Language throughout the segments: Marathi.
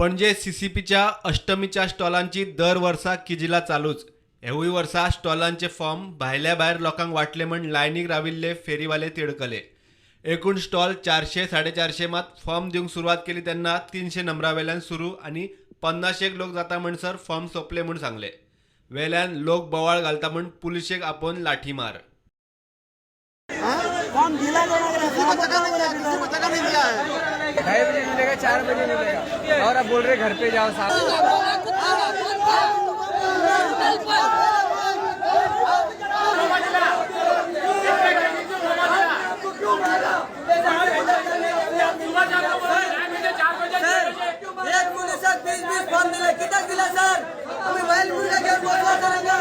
पणजे सीसीपीच्या अष्टमीच्या स्टॉलांची दर वर्सा किजिला चालूच. हेवूय वर्सा स्टॉलांचे फॉर्म भायल्या भायर लोकांक वाटले म्हण लायनीक राविल्ले फेरीवाले तिडकले. एकूण स्टॉल 400-450 मात फॉर्म दिवंक सुरवात केली तेन्ना 300 नंबरावेल्यान सुरू आनी 50 लोक जाता म्हणसर फॉर्म सोंपले म्हूण सांगले. वेल्यान लोक बोवाळ घालता म्हूण पुलिशेक आपोवन लाठीमार. फॉर्म दिला नहीं दिया है। 2:30 बजे मिलेगा, 4 बजे मिलेगा और अब बोल रहे घर पे जाओ साहब। एक पुलिस 20 फॉर्म दिले किती दिला सर आम्ही मोबाईल मुलीला घेऊन बोलवा करांगा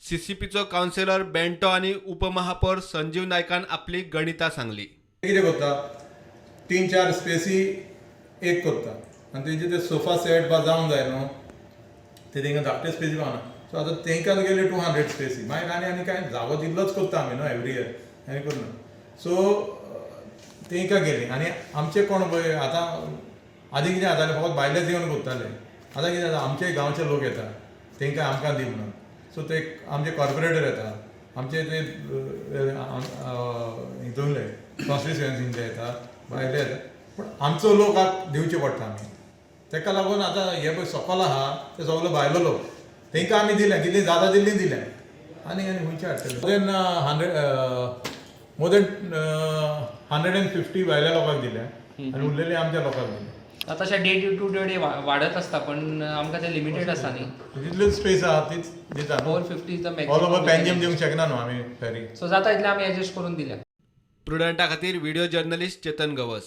सीसीपीचो कावन्सिलर बेंटो आनी उपमहापौर संजीव नायकान आपली गणितां सांगली. कितें करता 3-4 स्पेसी एक करता आनी तेंचे ते सोफा सेट बा जावंक जाय न्हू ते तेंकां धाकटे स्पेसी पावना. सो आतां तेंकां गेले 200 स्पेसी मागीर आनी कांय जागो दिल्लोच करता आमी न्हू एवरी इयर हें करना. सो तेंकां गेली आनी आमचे कोण पळय आतां आदीं कितें जातालें फकत भायलेच येवन करताले. आतां कितें जाता आमचे गांवचे लोक येता तेंकां आमकां दी म्हणून. सो ते आमचे कॉर्पोरेटर येता आमचे ते हितूंतले कॉन्स्टिट्युएन्सीचे येता भायले येता पूण आमचो लोक दिवचे पडटा आमी. तेका लागून आतां हे पळय सकल आहा ते सगलो भायलो लोक तेंकां आमी दिलें कितलीं जाता तितलीं दिलें आनी खंयचे हाडटले. मोर देन 150 भायल्या लोकांक दिलें आनी उरलेलीं आमच्या लोकांक दिलें. तशें डे टू डे वाडत आसता पण आमकां ते लिमिटेड आसा न्ही. जितली स्पेस आहा तीच दिता. 450 is the all maximum. Over पेंजियम दिवंक शकना न्हू आमी फेरी. सो जाता इतलें आमी एडजस्ट करून दिल्या. प्रुडंटा खातीर व्हिडिओ जर्नलिस्ट चेतन गवस.